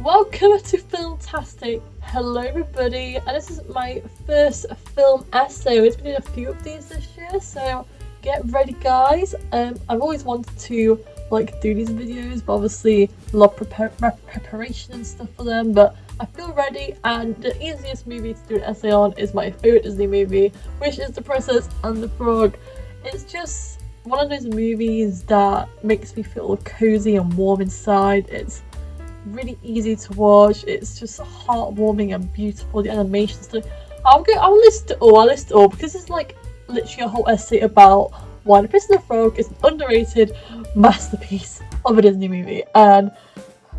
Welcome to Filmtastic. Hello everybody, and this is my first film essay. We've been doing a few of these this year, so get ready guys. I've always wanted to do these videos, but obviously a lot of preparation and stuff for them, but I feel ready, and the easiest movie to do an essay on is my favourite Disney movie, which is The Princess and the Frog. It's just one of those movies that makes me feel cozy and warm inside. It's really easy to watch, it's just heartwarming and beautiful, the animation stuff. I'll list it all because it's literally a whole essay about why The Princess and the Frog is an underrated masterpiece of a Disney movie, and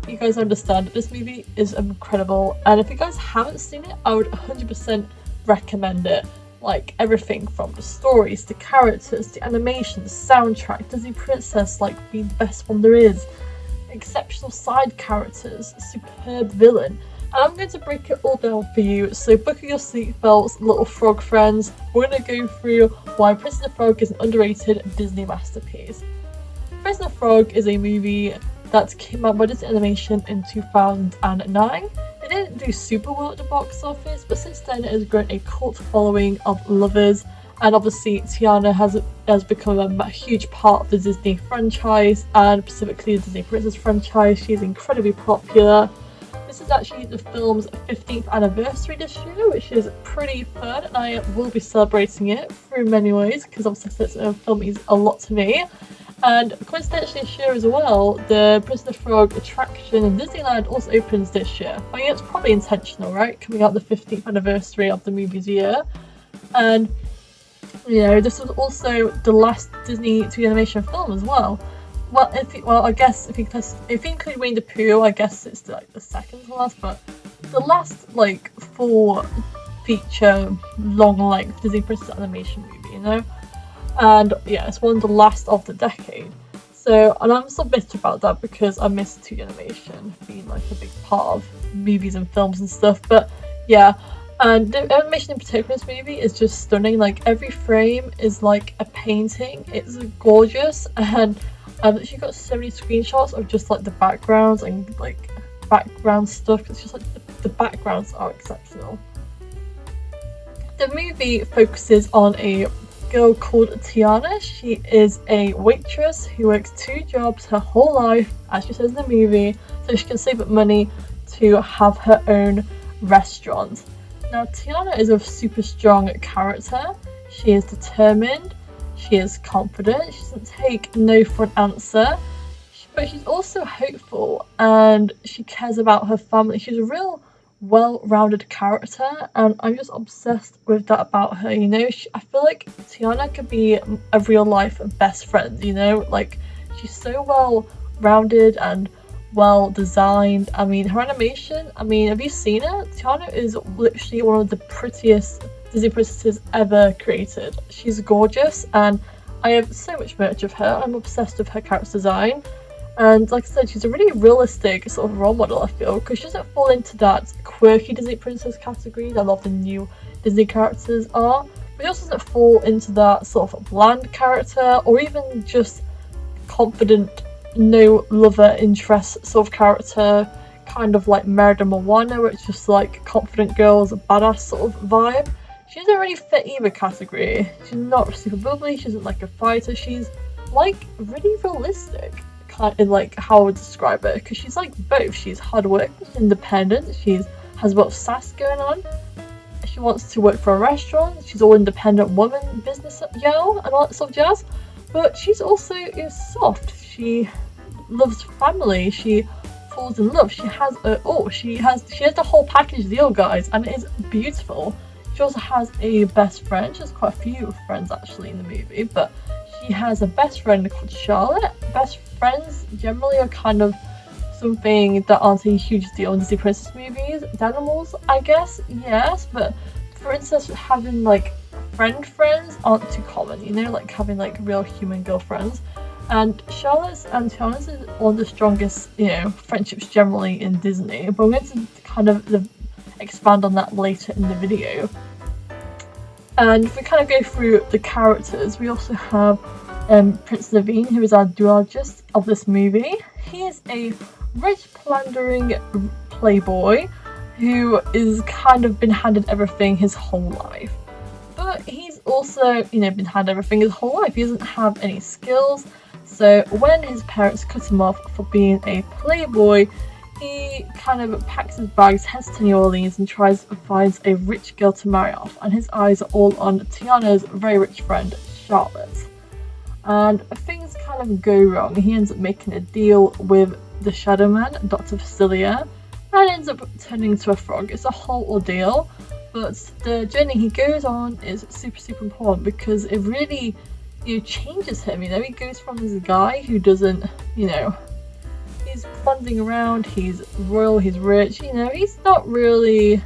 you guys understand that this movie is incredible, and if you guys haven't seen it, I would 100% recommend it. Everything from the stories, the characters, the animation, the soundtrack, Disney Princess being the best one there is, exceptional side characters, superb villain, and I'm going to break it all down for you, so buckle your seatbelts, little frog friends. We're going to go through why Princess and the Frog is an underrated Disney masterpiece. Princess and the Frog is a movie that came out by Disney Animation in 2009. It didn't do super well at the box office, but since then it has grown a cult following of lovers, and obviously Tiana has become a huge part of the Disney franchise, and specifically the Disney Princess franchise. She's incredibly popular. This is actually the film's 15th anniversary this year, which is pretty fun, and I will be celebrating it through many ways because obviously this film means a lot to me. And coincidentally this year as well, the Princess and the Frog attraction in Disneyland also opens this year. I mean, it's probably intentional, right? Coming out the 15th anniversary of the movie's year. And this was also the last Disney 2D animation film as well. I guess if you include Winnie the Pooh, I guess it's the second to last, but the last full feature long length Disney Princess animation movie, And yeah, it's one of the last of the decade. So, and I'm so bitter about that because I miss 2D animation being a big part of movies and films and stuff. But yeah. And the animation in particular in this movie is just stunning. Every frame is like a painting. It's gorgeous, and I've actually got so many screenshots of just the backgrounds and background stuff. It's just the backgrounds are exceptional. The movie focuses on a girl called Tiana. She is a waitress who works 2 jobs her whole life, as she says in the movie, so she can save up money to have her own restaurant. Now, Tiana is a super strong character. She is determined, she is confident, she doesn't take no for an answer, but she's also hopeful and she cares about her family. She's a real well-rounded character, and I'm just obsessed with that about her. I feel like Tiana could be a real-life best friend, she's so well-rounded and well designed. I mean, her animation, have you seen it? Tiana is literally one of the prettiest Disney princesses ever created. She's gorgeous, and I have so much merch of her. I'm obsessed with her character design, and like I said, she's a really realistic sort of role model, I feel, because she doesn't fall into that quirky Disney princess category that a lot of the new Disney characters are, but she also doesn't fall into that sort of bland character or even just confident no lover interest sort of character, kind of like Merida Moana, where it's just confident girls, a badass sort of vibe. She doesn't really fit either category. She's not super bubbly, she isn't a fighter, she's really realistic in how I would describe it, because she's both. She's hardworking, she's independent, has a lot of sass going on, she wants to work for a restaurant, she's all independent woman, business girl and all that sort of jazz, but she's also soft. She loves family. She falls in love. She has she has the whole package deal, guys, and it is beautiful. She also has a best friend. She has quite a few friends actually in the movie, but she has a best friend called Charlotte. Best friends generally are kind of something that aren't a huge deal in Disney princess movies. Animals, I guess, yes, but for instance, having friends aren't too common. Having real human girlfriends. And Charlotte's and Tiana's is one of the strongest, friendships generally in Disney, but I'm going to kind of expand on that later in the video. And if we kind of go through the characters, we also have Prince Naveen, who is our duologist of this movie. He is a rich, playboy who is kind of been handed everything his whole life. But he's also, been handed everything his whole life. He doesn't have any skills. So when his parents cut him off for being a playboy, he kind of packs his bags, heads to New Orleans, and finds a rich girl to marry off. And his eyes are all on Tiana's very rich friend, Charlotte. And things kind of go wrong. He ends up making a deal with the Shadow Man, Dr. Facilier, and ends up turning into a frog. It's a whole ordeal, but the journey he goes on is super, super important because it really, changes him. He goes from this guy who doesn't, he's plunging around, he's royal, he's rich, he's not really,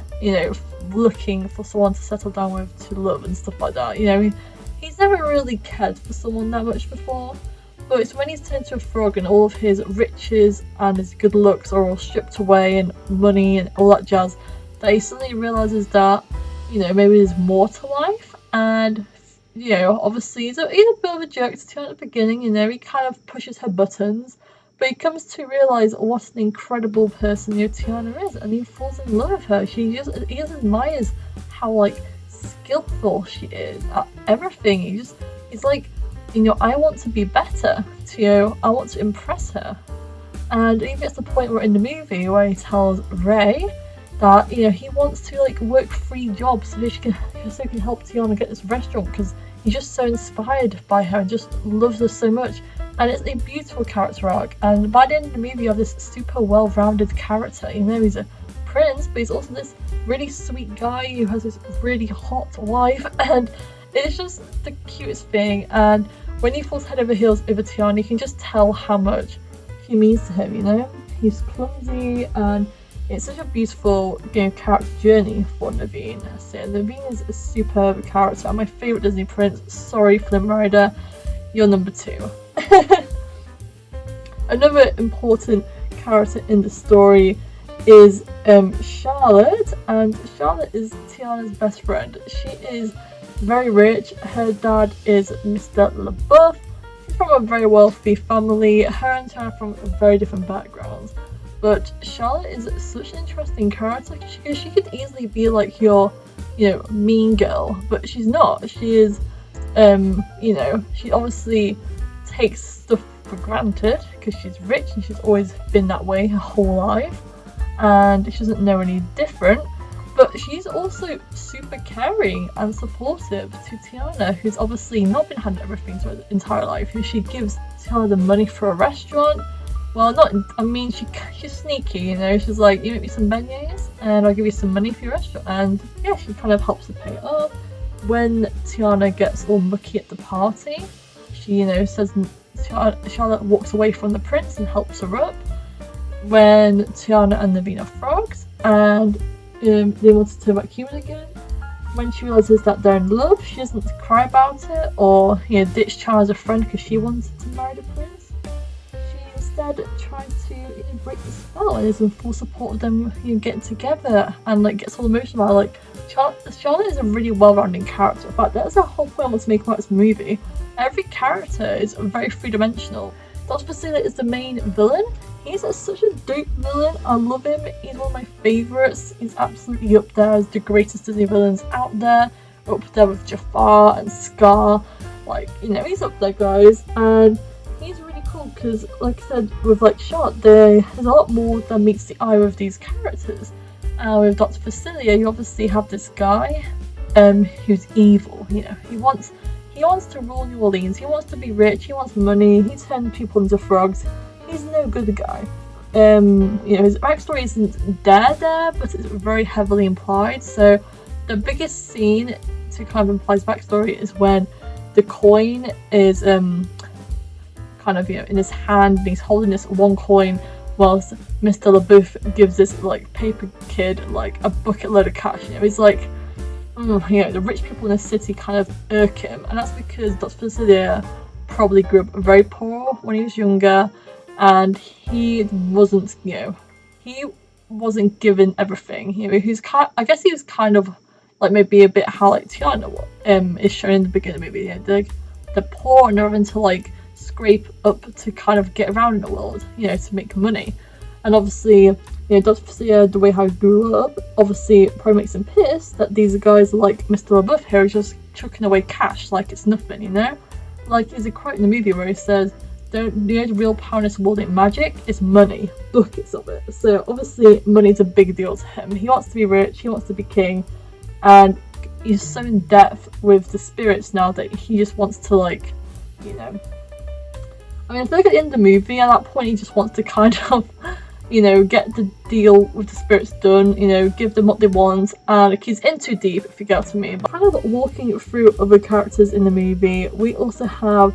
looking for someone to settle down with, to love and stuff like that. He's never really cared for someone that much before. But it's when he's turned to a frog and all of his riches and his good looks are all stripped away and money and all that jazz that he suddenly realises that, maybe there's more to life. And, obviously he's a bit of a jerk to Tiana at the beginning, he kind of pushes her buttons. But he comes to realise what an incredible person Tiana is, and he falls in love with her. He just admires how, skillful she is at everything. He's like, I want to be better to I want to impress her. And even gets to the point where in the movie where he tells Ray that he wants to work 3 jobs so he can help Tiana get this restaurant, because he's just so inspired by her and just loves her so much. And it's a beautiful character arc, and by the end of the movie you have this super well-rounded character. He's a prince, but he's also this really sweet guy who has this really hot wife, and it's just the cutest thing. And when he falls head over heels over Tiana, you can just tell how much he means to him. He's clumsy, and it's such a beautiful character journey for Naveen. So Naveen is a superb character, and my favourite Disney prince. Sorry, Flynn Rider, you're number 2. Another important character in the story is Charlotte, and Charlotte is Tiana's best friend. She is very rich. Her dad is Mr. LaBeouf. He's from a very wealthy family. Her and Tiana are from very different backgrounds. But Charlotte is such an interesting character because she could easily be like your, mean girl, but she's not. She is, she obviously takes stuff for granted because she's rich and she's always been that way her whole life, and she doesn't know any different. But she's also super caring and supportive to Tiana, who's obviously not been handed everything to her entire life. She gives Tiana the money for a restaurant. Well, she's sneaky, she's like, you make me some beignets and I'll give you some money for your restaurant. And yeah, she kind of helps to pay it up. When Tiana gets all mucky at the party, she, says Charlotte walks away from the prince and helps her up. When Tiana and Naveen are frogs and they want to vacuum it again, when she realises that they're in love, she doesn't cry about it or ditch Tiana as a friend because she wants to marry the prince. She instead tries to break the spell and is in full support of them getting together, and gets all emotional about it. Charlotte is a really well-rounded character. In fact, that's a whole point I want to make about this movie. Every character is very three-dimensional. Dr. Facilier is the main villain. He's such a dope villain. I love him. He's one of my favourites. He's absolutely up there as the greatest Disney villains out there. Up there with Jafar and Scar. He's up there, guys. And he's really cool because, like I said, with Charlotte, there's a lot more than meets the eye with these characters. With Dr. Facilier, you obviously have this guy who's evil. He wants to rule New Orleans. He wants to be rich. He wants money. He turns people into frogs. He's no good guy. His backstory isn't there, but it's very heavily implied. So the biggest scene to kind of imply his backstory is when the coin is in his hand, and he's holding this one coin whilst Mr. LaBeouf gives this paper kid a bucket load of cash. He's like, the rich people in the city kind of irk him, and that's because Dr. Facilier probably grew up very poor when he was younger, and he wasn't given everything. I guess he was kind of maybe a bit how Tiana is shown in the beginning. Maybe they're poor and they're having to scrape up to kind of get around in the world, to make money. And obviously Dr. the way how he grew up, obviously probably makes him pissed that these guys like Mr. LaBeouf here are just chucking away cash like it's nothing, Like, there's a quote in the movie where he says, the real power in this world ain't magic, it's money, buckets of it. So obviously money's a big deal to him. He wants to be rich, he wants to be king, and he's so in depth with the spirits now that he just wants to, like, I feel like at the end of the movie, at that point, he just wants to kind of, get the deal with the spirits done, give them what they want, and he's in too deep, if you get what I mean. But kind of walking through other characters in the movie, we also have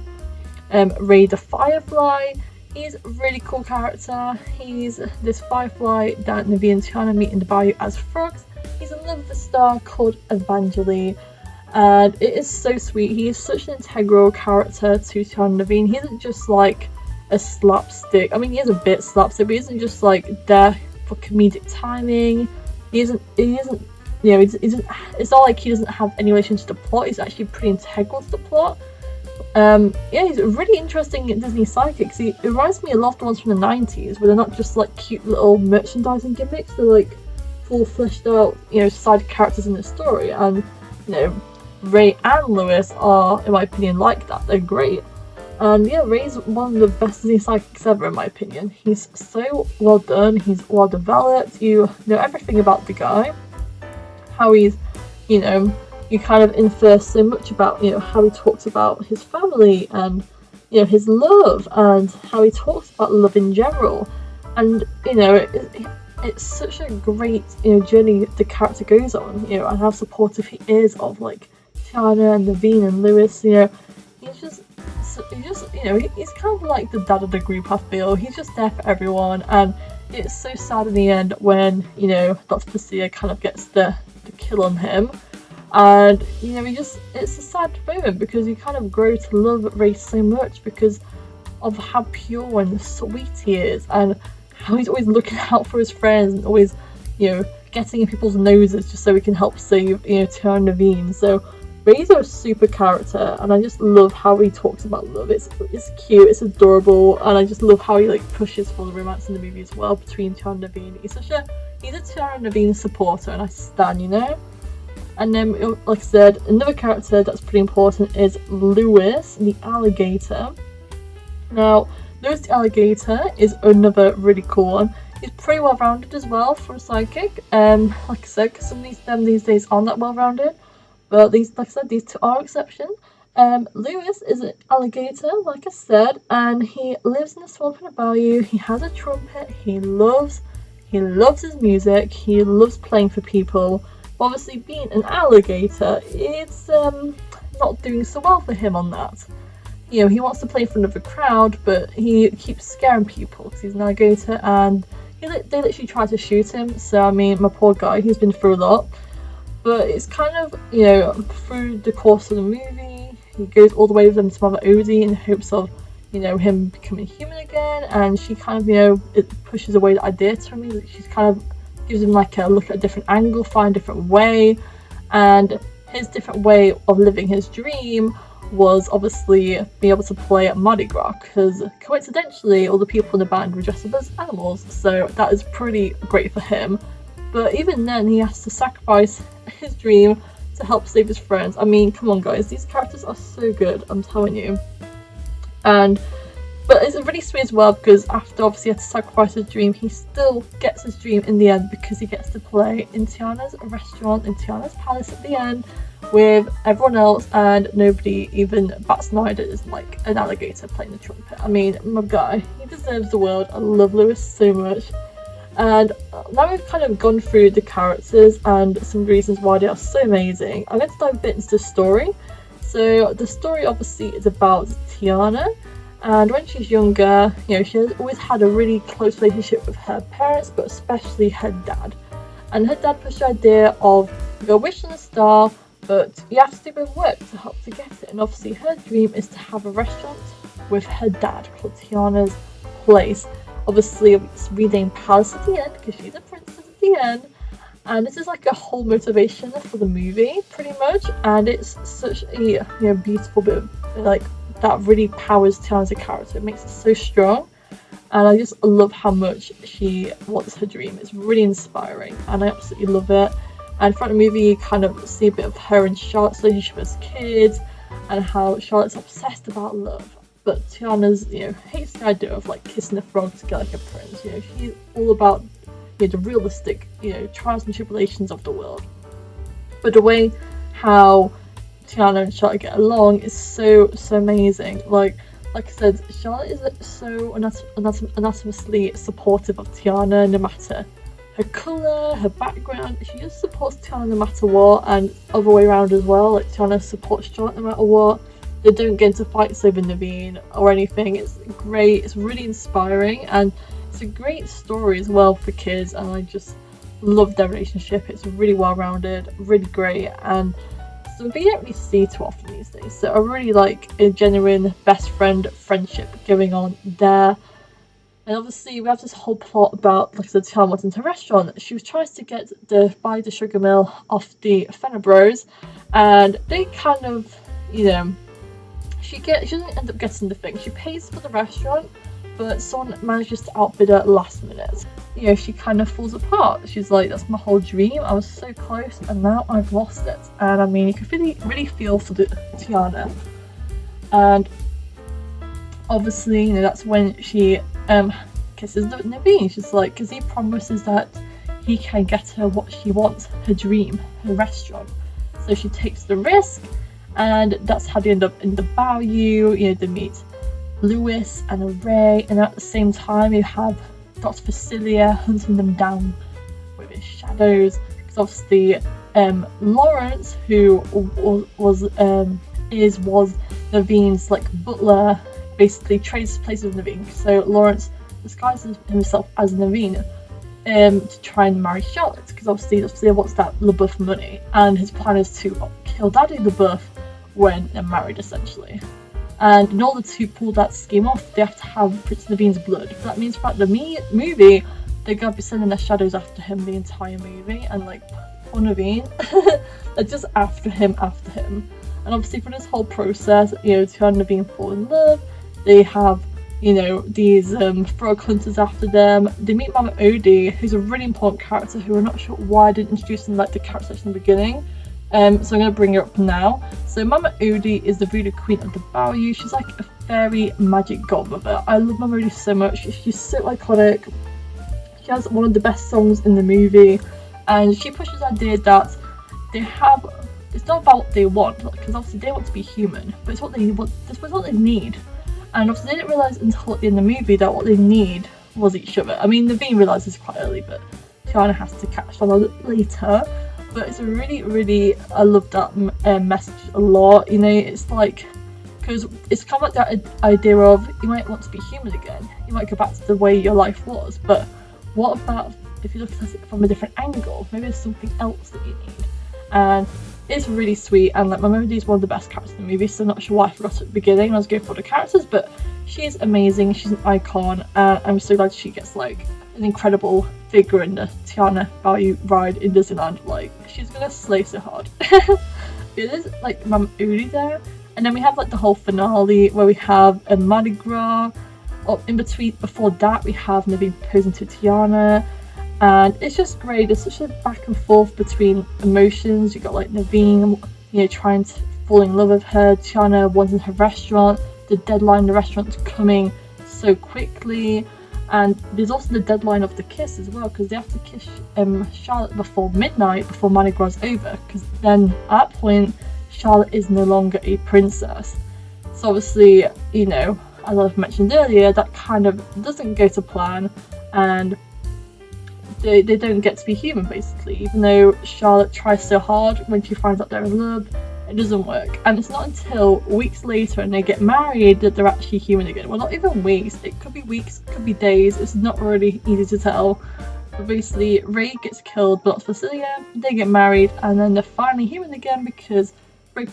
Ray the Firefly. He's a really cool character. He's this firefly that Naveen and Tiana meet in the bayou as frogs. He's in love with a star called Evangeline, and it is so sweet. He is such an integral character to Tiana and Naveen. He isn't just like a slapstick. I mean, he is a bit slapstick, but he isn't just like there for comedic timing. He isn't it's not like he doesn't have any relation to the plot. He's actually pretty integral to the plot. He's a really interesting Disney sidekick. He reminds me a lot of the ones from the 90s, where they're not just like cute little merchandising gimmicks, they're like full fleshed out, side characters in the story. And, Ray and Lewis are, in my opinion, like that. They're great. And yeah, Ray's one of the best Disney sidekicks ever, in my opinion. He's so well done, he's well developed, you know everything about the guy. How he's, you kind of infer so much about, how he talks about his family and, his love, and how he talks about love in general. And, it's such a great, journey the character goes on, and how supportive he is of, like, Tiana and Naveen and Lewis. He's kind of like the dad of the group, I feel. He's just there for everyone, and it's so sad in the end when, Dr. Tiana kind of gets the kill on him. And, it's a sad moment because you kind of grow to love Ray so much because of how pure and sweet he is, and how he's always looking out for his friends and always, getting in people's noses just so he can help save, Tiana and Naveen. So Ray's a super character, and I just love how he talks about love. It's cute, it's adorable, and I just love how he like pushes for the romance in the movie as well between Tiana and Naveen. He's a Tiana and Naveen supporter, and I stan, And then, like I said, another character that's pretty important is Lewis, the alligator. Now, Lewis the alligator is another really cool one. He's pretty well rounded as well for a sidekick. Like I said, because some of them these days aren't that well rounded. But these two are exceptions. Lewis is an alligator, like I said, and he lives in a swamp in a bayou. He has a trumpet. He loves his music. He loves playing for people. But obviously, being an alligator, it's not doing so well for him on that. He wants to play in front of a crowd, but he keeps scaring people because he's an alligator, and they literally try to shoot him. So I mean, my poor guy, he's been through a lot. But it's kind of, through the course of the movie, he goes all the way with them to Mother Odie in hopes of, him becoming human again, and she kind of, it pushes away the idea to me. She's kind of gives him like a look at a different angle, find a different way, and his different way of living his dream was obviously being able to play at Mardi Gras, because coincidentally all the people in the band were dressed up as animals, so that is pretty great for him. But even then, he has to sacrifice his dream to help save his friends. I mean, come on guys, these characters are so good, I'm telling you. But it's really sweet as well, because after obviously he had to sacrifice his dream, he still gets his dream in the end, because he gets to play in Tiana's restaurant, in Tiana's palace at the end, with everyone else, and nobody even bats an eye that is like an alligator playing the trumpet. I mean, my guy, he deserves the world. I love Lewis so much. And now we've kind of gone through the characters and some reasons why they are so amazing, I'm going to dive a bit into the story. So the story obviously is about Tiana, and when she's younger, she has always had a really close relationship with her parents, but especially her dad. And her dad pushed the idea of, you got a wish on a star, but you have to do a bit of work to help to get it. And obviously her dream is to have a restaurant with her dad called Tiana's Place. Obviously, it's renamed Palace at the end because she's a princess at the end, and this is like a whole motivation for the movie, pretty much. And it's such a beautiful bit of, like, that really powers Tiana as a character. It makes it so strong. and I just love how much she wants her dream. It's really inspiring, and I absolutely love it. And throughout the movie, you kind of see a bit of her and Charlotte's relationship as kids, and how Charlotte's obsessed about love, but Tiana's, hates the idea of like kissing a frog to get like a prince. She's all about the realistic, trials and tribulations of the world. But the way how Tiana and Charlotte get along is so amazing. Like I said, Charlotte is so anatomically supportive of Tiana, no matter her colour, her background. She just supports Tiana no matter what, and other way around as well. Like Tiana supports Charlotte no matter what. They don't get into fights over Naveen or anything. It's great. It's really inspiring, and it's a great story as well for kids. And I just love their relationship. It's really well rounded, really great, and something you don't really see too often these days. So I really like a genuine best friend friendship going on there. And obviously we have this whole plot about, like I said, Tiana went into a restaurant. She was trying to buy the sugar mill off the Fenner Bros, and they kind of, she doesn't end up getting the thing. She pays for the restaurant, but someone manages to outbid her at the last minute. She kind of falls apart. She's like, that's my whole dream. I was so close, and now I've lost it. And I mean, you can really feel for Tiana. And obviously, that's when she kisses Naveen. She's like, because he promises that he can get her what she wants, her dream, her restaurant. So she takes the risk, and that's how they end up in the bayou. They meet Lewis and Ray, and at the same time you have Dr. Facilier hunting them down with his shadows, because obviously Lawrence, who was Naveen's like butler, basically trades places with Naveen. So Lawrence disguises himself as Naveen to try and marry Charlotte, because obviously Facilier wants that LaBeouf money, and his plan is to kill Daddy LaBeouf when they're married, essentially. And in order to pull that scheme off, they have to have Prince Naveen's blood. So that means throughout the movie, they're going to be sending their shadows after him the entire movie. And like, poor Naveen, they're just after him. And obviously for this whole process, Tiana and Naveen fall in love. They have, these frog hunters after them. They meet Mama Odie, who's a really important character who we're not sure why I didn't introduce in like the character section in the beginning. So I'm going to bring her up now. So Mama Odie is the voodoo queen of the bayou. She's like a fairy magic godmother. I love Mama Odie so much. She's so iconic. She has one of the best songs in the movie, and she pushes the idea that it's not about what they want, because obviously they want to be human, but it's what they want. It's what they need. And obviously they didn't realise until in the movie that what they need was each other. I mean, Naveen realises quite early, but Tiana has to catch on later. But it's really, I love that message a lot. It's like, because it's kind of like that idea of you might want to be human again. You might go back to the way your life was, but what about if you look at it from a different angle? Maybe there's something else that you need. And it's really sweet, and like Mama Odie is one of the best characters in the movie, so I'm not sure why I forgot at the beginning. I was going for the characters, but she's amazing. She's an icon, and I'm so glad she gets like an incredible figure in the Tiana Bayou ride in Disneyland. Like, she's gonna slay so hard. It is like Mama Odie there, and then we have like the whole finale where we have a Mardi Gras. In between, before that, we have Naveen proposing to Tiana, and it's just great. There's such a back and forth between emotions. You got like Naveen, trying to fall in love with her, Tiana wanting her restaurant, the deadline, the restaurant's coming so quickly. And there's also the deadline of the kiss as well, because they have to kiss Charlotte before midnight, before Mardi Gras is over, because then at that point Charlotte is no longer a princess. So obviously, as I've mentioned earlier, that kind of doesn't go to plan, and they don't get to be human, basically. Even though Charlotte tries so hard, when she finds out they're in love, it doesn't work. And it's not until weeks later and they get married that they're actually human again. Well, not even weeks. It could be weeks, it could be days. It's not really easy to tell. But basically, Ray gets killed, but Facilier, they get married, and then they're finally human again because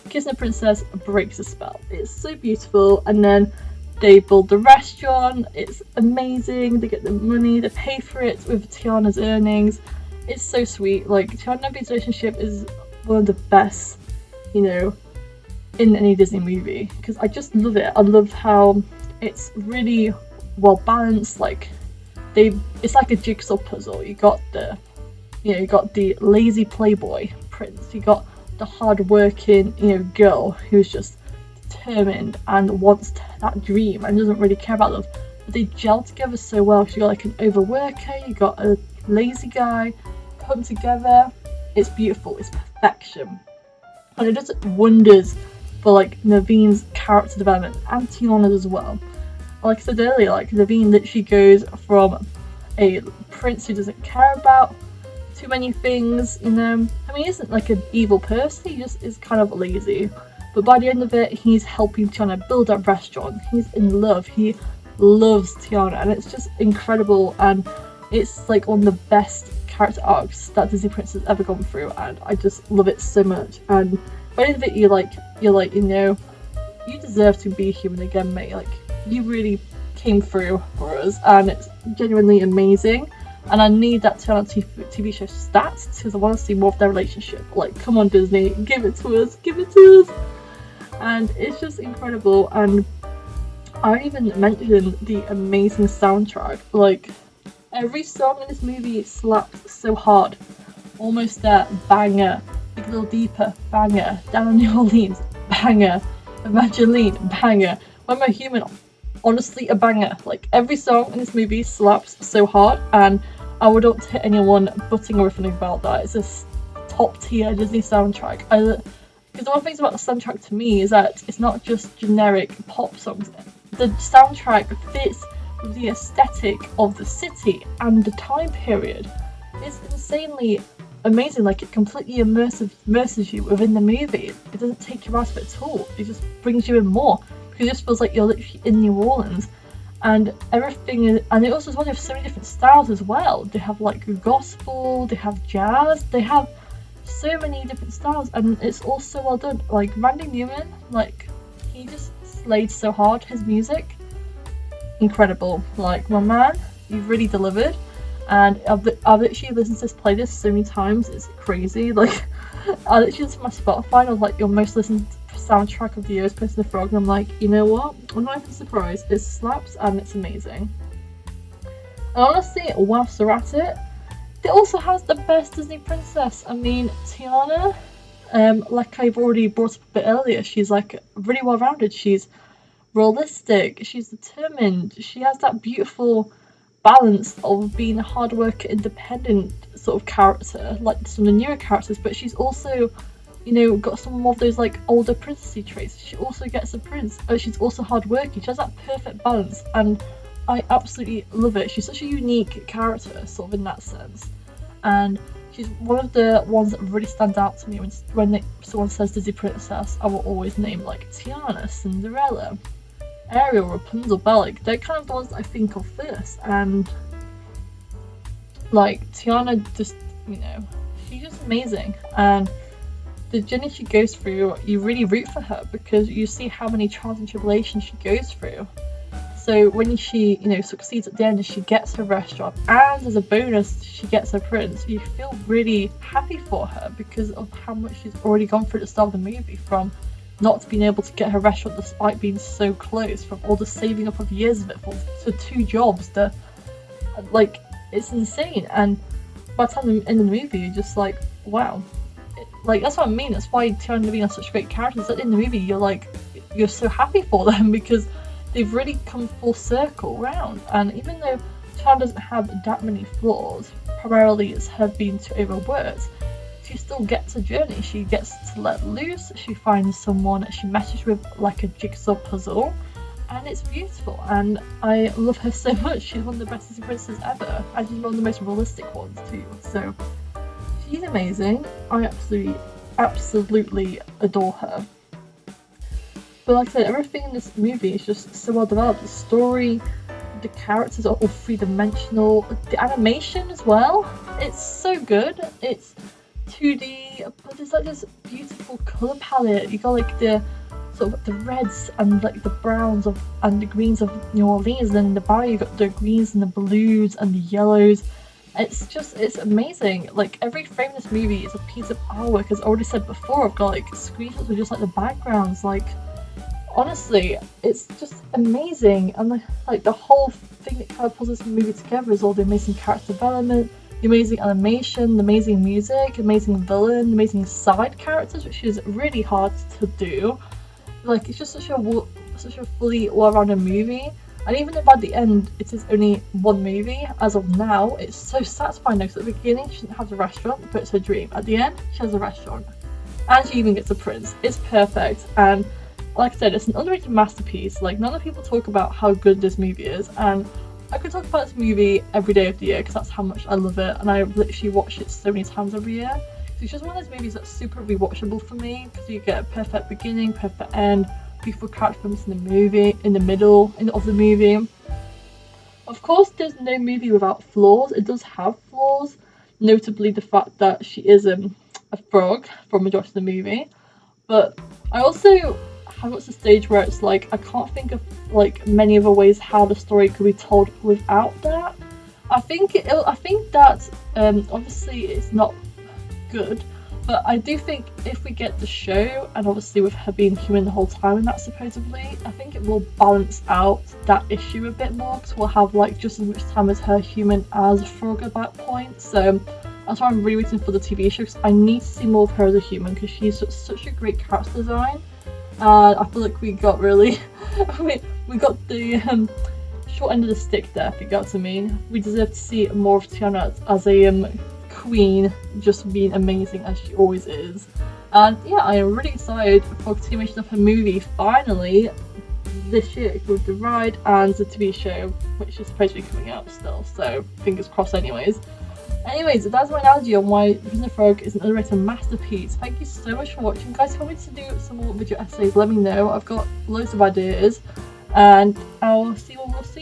kissing a princess breaks the spell. It's so beautiful. And then they build the restaurant. It's amazing. They get the money. They pay for it with Tiana's earnings. It's so sweet. Like, Tiana and Naveen's relationship is one of the best, in any Disney movie, because I just love it. I love how it's really well balanced. Like it's like a jigsaw puzzle. You got the lazy playboy prince. You got the hard-working, girl who's just determined and wants that dream and doesn't really care about love. But they gel together so well. You got like an overworker. You got a lazy guy. Put them together. It's beautiful. It's perfection. And it does wonders for like Naveen's character development and Tiana's as well. Like I said earlier, like Naveen literally goes from a prince who doesn't care about too many things, I mean, he isn't like an evil person, he just is kind of lazy. But by the end of it, he's helping Tiana build a restaurant. He's in love. He loves Tiana, and it's just incredible. And it's like one of the best character arcs that Disney Princess has ever gone through, and I just love it so much. And by the end of it, you're like, you deserve to be human again, mate. Like, you really came through for us, and it's genuinely amazing. And I need that Tiana TV show stats because I want to see more of their relationship. Like, come on, Disney, give it to us, give it to us. And it's just incredible. And I even mentioned the amazing soundtrack. Like, every song in this movie slaps so hard. Almost there, banger. Like a little deeper, banger. Down in New Orleans, banger. Evangeline, banger. When Am I Human? Honestly, a banger. Like, every song in this movie slaps so hard, and I would not hit anyone butting or anything about that. It's a top tier Disney soundtrack. Because one of the things about the soundtrack to me is that it's not just generic pop songs. The soundtrack fits with the aesthetic of the city and the time period. It's insanely amazing. Like, it completely immerses you within the movie. It doesn't take you out of it at all. It just brings you in more. It just feels like you're literally in New Orleans, and everything is, and it also has so many different styles as well. They have like gospel, they have jazz, they have so many different styles, and it's all so well done. Like, Randy Newman, like, he just slayed so hard. His music, incredible. Like, my man, you've really delivered. And I've literally listened to this playlist so many times, it's crazy. Like, I literally listened to my Spotify and I was like, your most listened soundtrack of the year is Piss the Frog, and I'm like, you know what? I'm not even surprised. It slaps and it's amazing. And honestly, whilst they're at it, it also has the best Disney princess. I mean, Tiana, like I've already brought up a bit earlier, she's like really well rounded. She's realistic, she's determined, she has that beautiful balance of being a hard worker, independent sort of character, like some of the newer characters, but she's also, got some more of those like older princessy traits. She also gets a prince, but she's also hardworking. She has that perfect balance, and I absolutely love it. She's such a unique character, sort of in that sense, and she's one of the ones that really stands out to me when someone says Disney princess. I will always name like Tiana, Cinderella, Ariel, Rapunzel, Belle. Like, they're kind of the ones that I think of first, and like Tiana, just she's just amazing. And the journey she goes through, you really root for her because you see how many trials and tribulations she goes through. So when she, succeeds at the end and she gets her restaurant, and as a bonus she gets her prince, you feel really happy for her because of how much she's already gone through at the start of the movie, from not being able to get her restaurant despite being so close, from all the saving up of years of it to 2 jobs. Like, it's insane. And by the time in the movie, you're just like, wow. Like, that's what I mean. That's why Tiana and Naveen are such great characters. Like, in the movie, you're so happy for them because they've really come full circle round. And even though Tiana doesn't have that many flaws, primarily it's her being too overworked, she still gets a journey. She gets to let loose. She finds someone that she meshes with like a jigsaw puzzle, and it's beautiful. And I love her so much. She's one of the best Disney princesses ever, and she's one of the most realistic ones too. So she's amazing. I absolutely adore her. But like I said, everything in this movie is just so well developed. The story, the characters are all 3-dimensional. The animation as well, it's so good. It's 2D, but there's like this beautiful colour palette. You got like the sort of the reds and like the browns and the greens of New Orleans, and then in the bar you got the greens and the blues and the yellows. It's amazing. Like, every frame in this movie is a piece of artwork. As I already said before, I've got like screenshots with just like the backgrounds. Like, honestly, it's just amazing. And like the whole thing that kind of pulls this movie together is all the amazing character development, the amazing animation, the amazing music, amazing villain, amazing side characters, which is really hard to do. Like it's just such a fully well-rounded movie. And even if at the end it is only one movie, as of now, it's so satisfying though, 'cause at the beginning she doesn't have the restaurant, but it's her dream. At the end, she has a restaurant. And she even gets a prince. It's perfect. And like I said, it's an underrated masterpiece. Like, none of people talk about how good this movie is. And I could talk about this movie every day of the year because that's how much I love it. And I literally watch it so many times every year. So it's just one of those movies that's super rewatchable for me because you get a perfect beginning, perfect end, beautiful character films in the movie, in the middle of the movie. Of course, there's no movie without flaws. It does have flaws, notably the fact that she is a frog for a majority of the movie. But I also have got to the stage where it's like I can't think of like many other ways how the story could be told without that. I think that obviously it's not good, but I do think if we get the show, and obviously with her being human the whole time and that supposedly, I think it will balance out that issue a bit more because we'll have like just as much time as her human as Frog at that point. So that's why I'm really waiting for the TV show because I need to see more of her as a human because she's such a great character design. And I feel like we got really, we got the short end of the stick there, if you get what I mean. We deserve to see more of Tiana as a queen, just being amazing as she always is. And yeah, I am really excited for continuation of her movie finally this year with the ride and the TV show, which is supposed to be coming out still. So fingers crossed, anyways. Anyways, that's my analogy on why Prisoner Frog is an underrated masterpiece. Thank you so much for watching. Guys, if you want me to do some more video essays, let me know. I've got loads of ideas, and I'll see what we'll see.